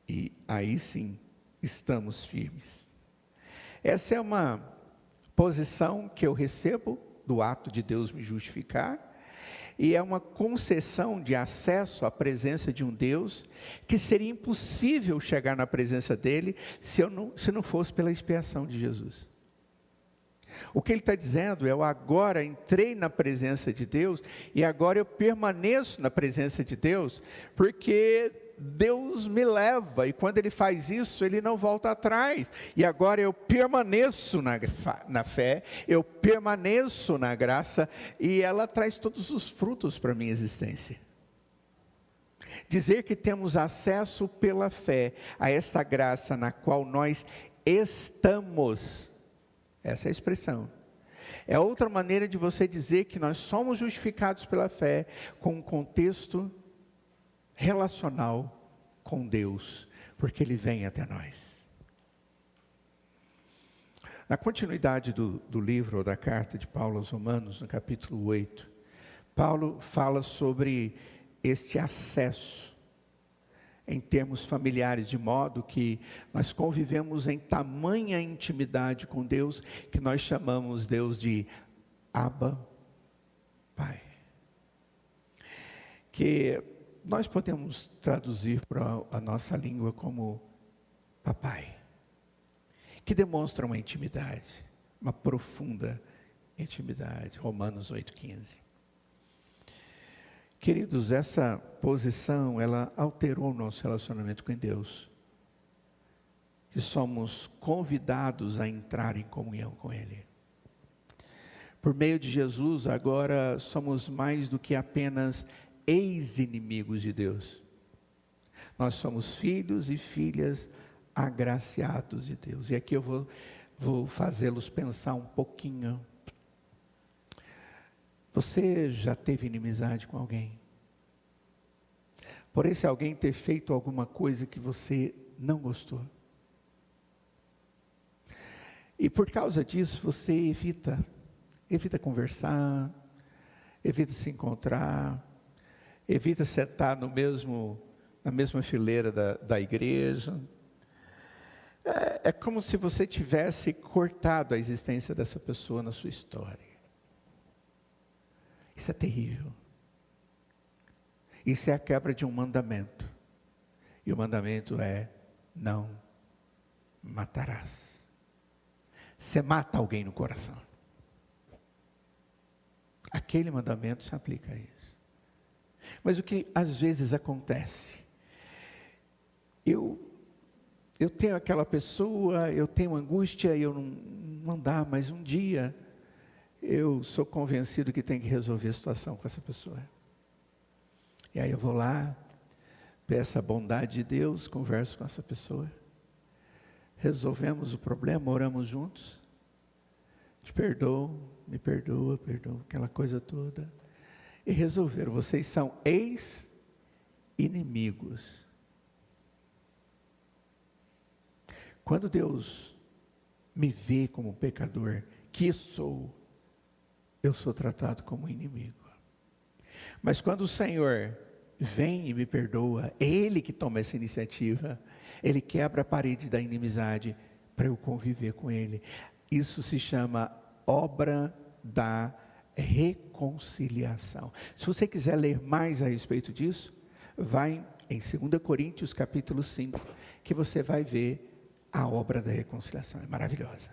E aí sim, estamos firmes. Essa é uma posição que eu recebo do ato de Deus me justificar, e é uma concessão de acesso à presença de um Deus, que seria impossível chegar na presença dele, se não fosse pela expiação de Jesus. O que ele está dizendo é, eu agora entrei na presença de Deus, e agora eu permaneço na presença de Deus, porque Deus me leva, e quando Ele faz isso, Ele não volta atrás, e agora eu permaneço na fé, eu permaneço na graça, e ela traz todos os frutos para a minha existência. Dizer que temos acesso pela fé a essa graça na qual nós estamos, essa é a expressão. É outra maneira de você dizer que nós somos justificados pela fé, com um contexto relacional com Deus, porque Ele vem até nós. Na continuidade do livro, ou da carta de Paulo aos Romanos, no capítulo 8, Paulo fala sobre este acesso em termos familiares, de modo que nós convivemos em tamanha intimidade com Deus, que nós chamamos Deus de Abba, Pai. Que nós podemos traduzir para a nossa língua como papai, que demonstra uma intimidade, uma profunda intimidade. Romanos 8,15. Queridos, essa posição, ela alterou o nosso relacionamento com Deus. E somos convidados a entrar em comunhão com Ele. Por meio de Jesus, agora somos mais do que apenas ex-inimigos de Deus. Nós somos filhos e filhas agraciados de Deus. E aqui eu vou fazê-los pensar um pouquinho. Você já teve inimizade com alguém? Por esse alguém ter feito alguma coisa que você não gostou. E por causa disso você evita conversar, evita se encontrar, evita sentar na mesma fileira da igreja. É como se você tivesse cortado a existência dessa pessoa na sua história. Isso é terrível. Isso é a quebra de um mandamento. E o mandamento é: não matarás. Você mata alguém no coração. Aquele mandamento se aplica a isso. Mas o que às vezes acontece? Eu tenho aquela pessoa, eu tenho angústia, eu não dá, mas um dia eu sou convencido que tem que resolver a situação com essa pessoa. E aí eu vou lá, peço a bondade de Deus, converso com essa pessoa, resolvemos o problema, oramos juntos, te perdoo, me perdoa, aquela coisa toda, e resolveram. Vocês são ex-inimigos. Quando Deus me vê como pecador, que sou, eu sou tratado como inimigo. Mas quando o Senhor vem e me perdoa, é Ele que toma essa iniciativa, Ele quebra a parede da inimizade para eu conviver com Ele. Isso se chama obra da reconciliação. Se você quiser ler mais a respeito disso, vai em 2 Coríntios capítulo 5, que você vai ver a obra da reconciliação. É maravilhosa.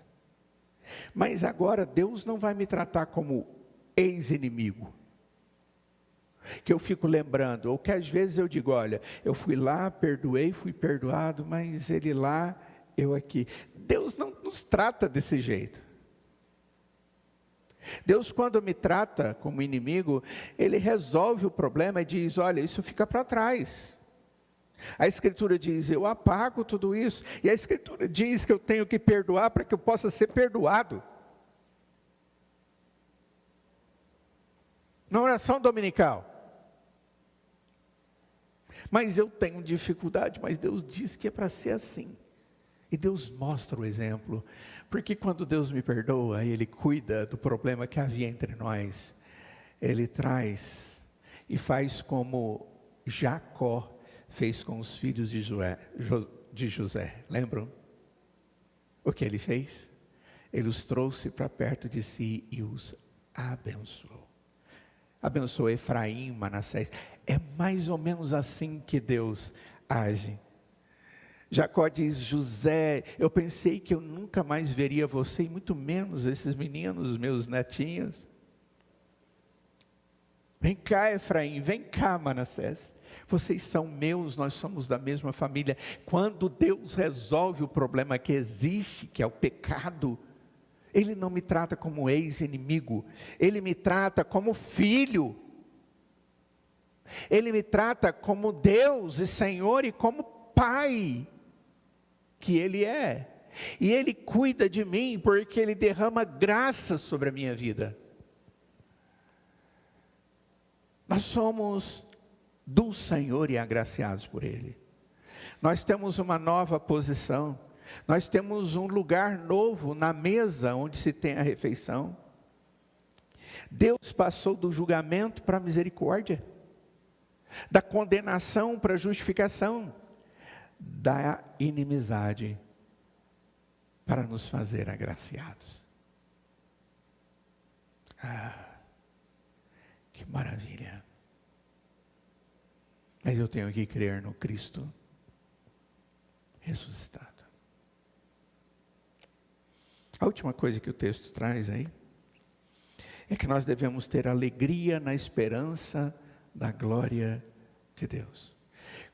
Mas agora Deus não vai me tratar como ex-inimigo, que eu fico lembrando, ou que às vezes eu digo: olha, eu fui lá, perdoei, fui perdoado, mas ele lá, eu aqui. Deus não nos trata desse jeito. Deus, quando me trata como inimigo, Ele resolve o problema e diz: olha, isso fica para trás. A Escritura diz: eu apago tudo isso. E a Escritura diz que eu tenho que perdoar para que eu possa ser perdoado. Na oração dominical. Mas eu tenho dificuldade, mas Deus diz que é para ser assim. E Deus mostra o exemplo, porque quando Deus me perdoa, Ele cuida do problema que havia entre nós. Ele traz e faz como Jacó fez com os filhos de José. Lembram? O que ele fez? Ele os trouxe para perto de si e os abençoou. Abençoou Efraim, Manassés. É mais ou menos assim que Deus age. Jacó diz: José, eu pensei que eu nunca mais veria você, e muito menos esses meninos, meus netinhos. Vem cá, Efraim, vem cá, Manassés. Vocês são meus, nós somos da mesma família. Quando Deus resolve o problema que existe, que é o pecado, Ele não me trata como ex-inimigo, Ele me trata como filho. Ele me trata como Deus e Senhor e como Pai que Ele é. E Ele cuida de mim porque Ele derrama graça sobre a minha vida. Nós somos do Senhor e agraciados por Ele. Nós temos uma nova posição. Nós temos um lugar novo na mesa onde se tem a refeição. Deus passou do julgamento para a misericórdia, da condenação para a justificação, da inimizade para nos fazer agraciados. Ah, que maravilha! Mas eu tenho que crer no Cristo ressuscitado. A última coisa que o texto traz aí é que nós devemos ter alegria na esperança da glória de Deus.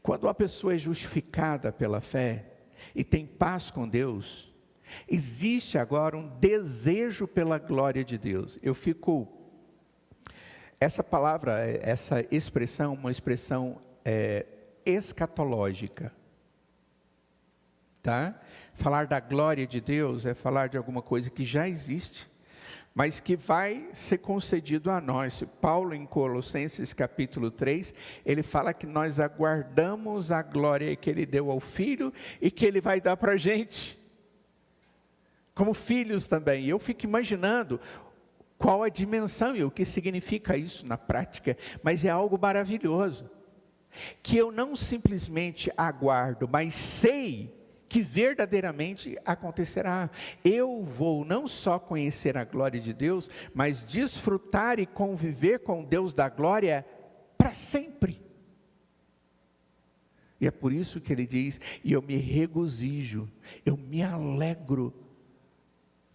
Quando a pessoa é justificada pela fé e tem paz com Deus, existe agora um desejo pela glória de Deus. Essa palavra, essa expressão, uma expressão escatológica, tá? Falar da glória de Deus é falar de alguma coisa que já existe, mas que vai ser concedido a nós. Paulo, em Colossenses capítulo 3, ele fala que nós aguardamos a glória que Ele deu ao Filho e que Ele vai dar para a gente, como filhos também. Eu fico imaginando qual a dimensão e o que significa isso na prática, mas é algo maravilhoso, que eu não simplesmente aguardo, mas sei que verdadeiramente acontecerá. Eu vou não só conhecer a glória de Deus, mas desfrutar e conviver com o Deus da glória para sempre. E é por isso que ele diz, e eu me regozijo, eu me alegro,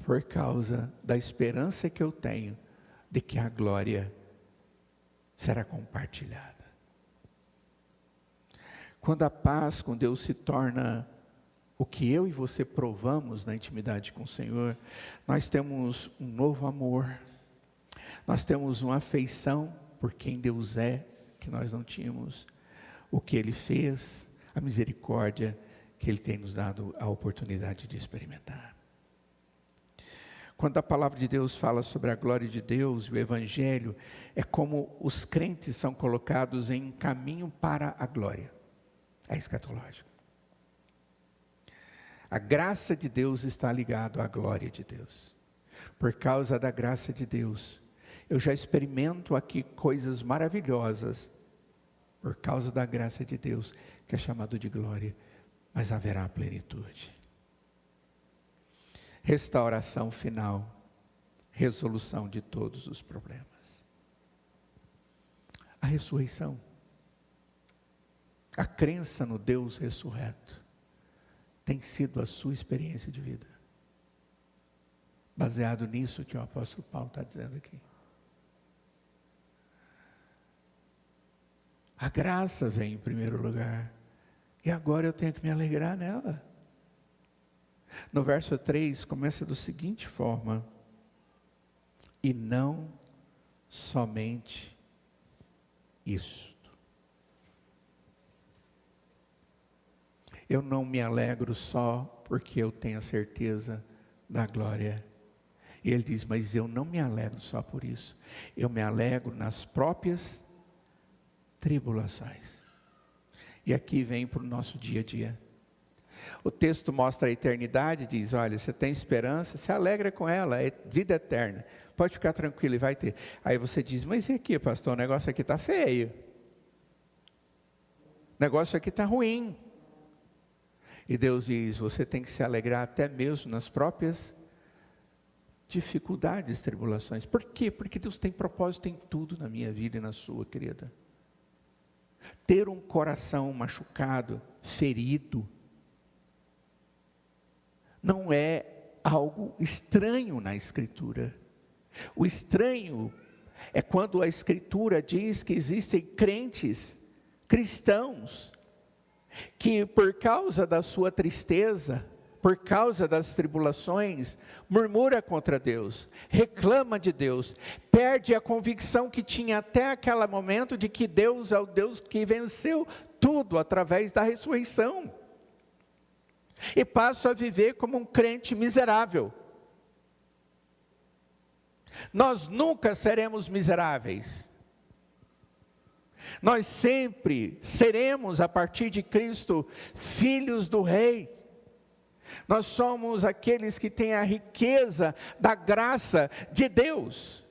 por causa da esperança que eu tenho, de que a glória será compartilhada. Quando a paz com Deus se torna o que eu e você provamos na intimidade com o Senhor, nós temos um novo amor, nós temos uma afeição por quem Deus é, que nós não tínhamos, o que Ele fez, a misericórdia que Ele tem nos dado a oportunidade de experimentar. Quando a palavra de Deus fala sobre a glória de Deus, o Evangelho, é como os crentes são colocados em um caminho para a glória. É escatológico. A graça de Deus está ligada à glória de Deus. Por causa da graça de Deus, eu já experimento aqui coisas maravilhosas, por causa da graça de Deus, que é chamado de glória, mas haverá plenitude. Restauração final, resolução de todos os problemas. A ressurreição, a crença no Deus ressurreto, tem sido a sua experiência de vida. Baseado nisso que o apóstolo Paulo está dizendo aqui. A graça vem em primeiro lugar, e agora eu tenho que me alegrar nela. No verso 3, começa da seguinte forma: e não somente isto. Eu não me alegro só porque eu tenho a certeza da glória. E ele diz, mas eu não me alegro só por isso. Eu me alegro nas próprias tribulações. E aqui vem para o nosso dia a dia. O texto mostra a eternidade, diz, olha, você tem esperança, se alegra com ela, é vida eterna. Pode ficar tranquilo e vai ter. Aí você diz, mas e aqui, pastor, o negócio aqui está feio. O negócio aqui está ruim. E Deus diz, você tem que se alegrar até mesmo nas próprias dificuldades, tribulações. Por quê? Porque Deus tem propósito em tudo na minha vida e na sua, querida. Ter um coração machucado, ferido, não é algo estranho na Escritura. O estranho é quando a Escritura diz que existem crentes, cristãos, que por causa da sua tristeza, por causa das tribulações, murmura contra Deus, reclama de Deus, perde a convicção que tinha até aquele momento de que Deus é o Deus que venceu tudo através da ressurreição. E passa a viver como um crente miserável. Nós nunca seremos miseráveis. Nós sempre seremos, a partir de Cristo, filhos do Rei. Nós somos aqueles que têm a riqueza da graça de Deus,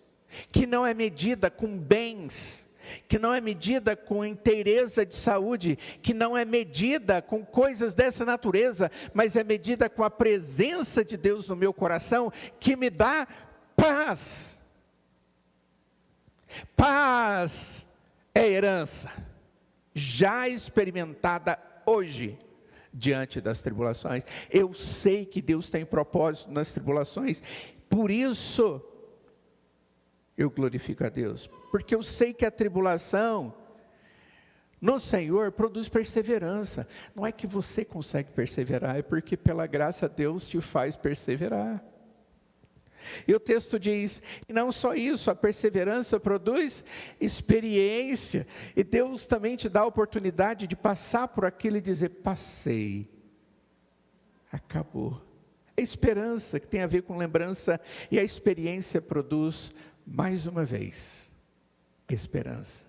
que não é medida com bens, que não é medida com inteireza de saúde, que não é medida com coisas dessa natureza, mas é medida com a presença de Deus no meu coração, que me dá paz. Paz é herança, já experimentada hoje, diante das tribulações. Eu sei que Deus tem propósito nas tribulações, por isso eu glorifico a Deus, porque eu sei que a tribulação no Senhor produz perseverança. Não é que você consegue perseverar, é porque pela graça Deus te faz perseverar. E o texto diz, e não só isso, a perseverança produz experiência, e Deus também te dá a oportunidade de passar por aquilo e dizer, passei, acabou. A esperança que tem a ver com lembrança, e a experiência produz, mais uma vez, esperança.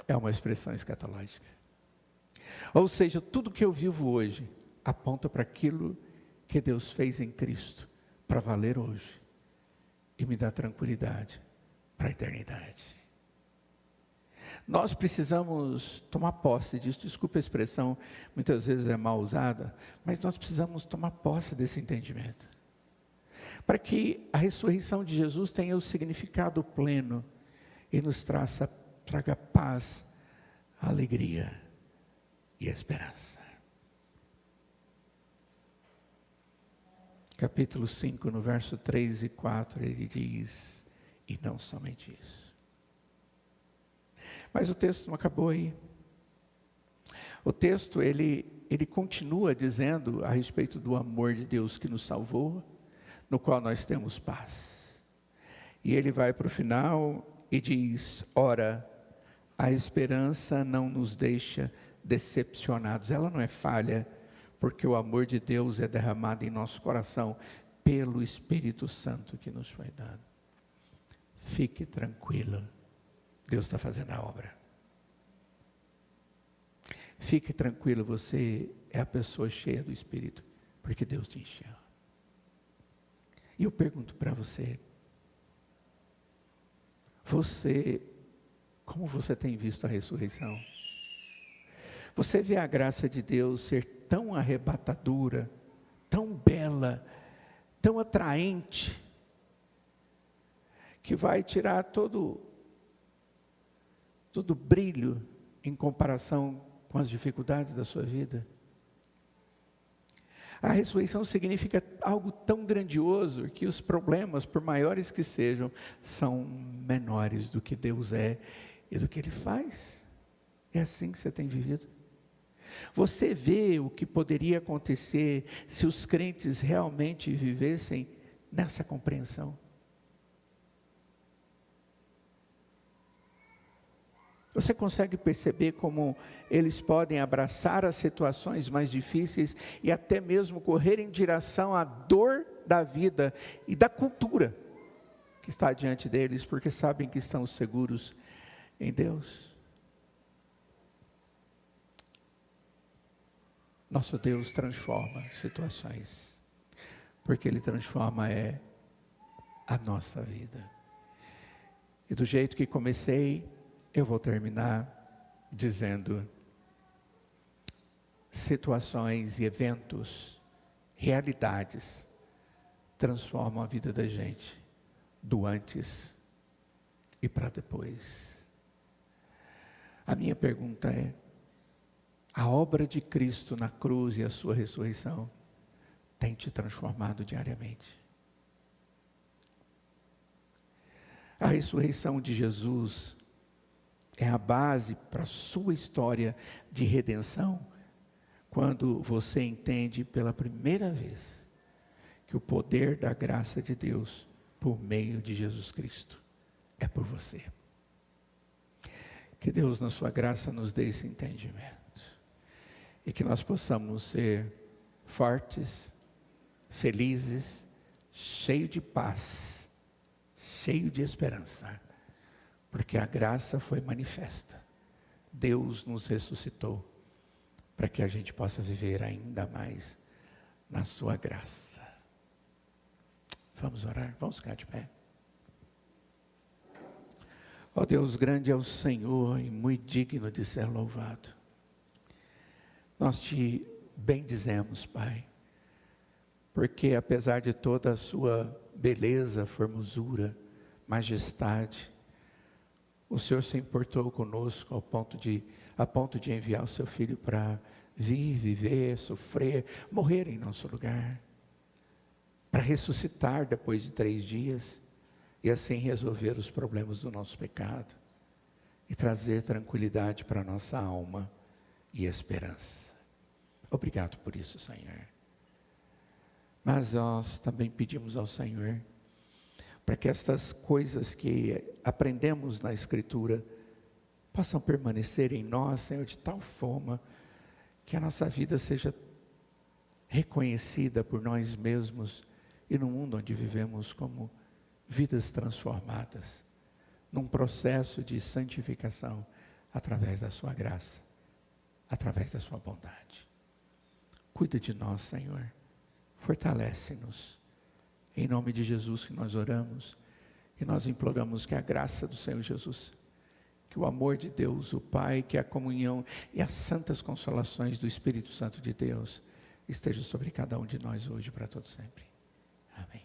É uma expressão escatológica. Ou seja, tudo que eu vivo hoje, aponta para aquilo que Deus fez em Cristo, para valer hoje. E me dá tranquilidade para a eternidade. Nós precisamos tomar posse disso, desculpa a expressão, muitas vezes é mal usada, mas nós precisamos tomar posse desse entendimento. Para que a ressurreição de Jesus tenha o significado pleno e nos traga paz, alegria e esperança. Capítulo 5, no verso 3 e 4, ele diz, e não somente isso. Mas o texto não acabou aí. O texto, ele continua dizendo a respeito do amor de Deus que nos salvou, no qual nós temos paz. E ele vai para o final e diz, ora, a esperança não nos deixa decepcionados. Ela não é falha, porque o amor de Deus é derramado em nosso coração pelo Espírito Santo que nos foi dado. Fique tranquilo, Deus está fazendo a obra. Fique tranquilo, você é a pessoa cheia do Espírito, porque Deus te encheu. E eu pergunto para você, como você tem visto a ressurreição? Você vê a graça de Deus ser tão arrebatadora, tão bela, tão atraente, que vai tirar todo brilho em comparação com as dificuldades da sua vida? A ressurreição significa algo tão grandioso que os problemas, por maiores que sejam, são menores do que Deus é e do que Ele faz. É assim que você tem vivido? Você vê o que poderia acontecer se os crentes realmente vivessem nessa compreensão? Você consegue perceber como eles podem abraçar as situações mais difíceis e até mesmo correr em direção à dor da vida e da cultura que está diante deles, porque sabem que estão seguros em Deus? Nosso Deus transforma situações, porque Ele transforma a nossa vida. E do jeito que comecei, eu vou terminar dizendo, situações e eventos, realidades, transformam a vida da gente, do antes e para depois. A minha pergunta é, a obra de Cristo na cruz e a sua ressurreição tem te transformado diariamente? A ressurreição de Jesus é a base para a sua história de redenção, quando você entende pela primeira vez que o poder da graça de Deus, por meio de Jesus Cristo, é por você. Que Deus, na sua graça, nos dê esse entendimento. E que nós possamos ser fortes, felizes, cheios de paz, cheios de esperança. Porque a graça foi manifesta. Deus nos ressuscitou para que a gente possa viver ainda mais na sua graça. Vamos orar? Vamos ficar de pé. Ó Deus, grande é o Senhor e muito digno de ser louvado. Nós te bendizemos, Pai, porque apesar de toda a sua beleza, formosura, majestade, o Senhor se importou conosco a ponto de enviar o seu Filho para vir, viver, sofrer, morrer em nosso lugar, para ressuscitar depois de 3 dias, e assim resolver os problemas do nosso pecado, e trazer tranquilidade para a nossa alma e esperança. Obrigado por isso, Senhor. Mas nós também pedimos ao Senhor, para que estas coisas que aprendemos na Escritura possam permanecer em nós, Senhor, de tal forma que a nossa vida seja reconhecida por nós mesmos e no mundo onde vivemos como vidas transformadas, num processo de santificação através da sua graça, através da sua bondade. Cuida de nós, Senhor, fortalece-nos. Em nome de Jesus que nós oramos, e nós imploramos que a graça do Senhor Jesus, que que o amor de Deus, o Pai, que a comunhão e as santas consolações do Espírito Santo de Deus esteja sobre cada um de nós hoje para todo sempre. Amém.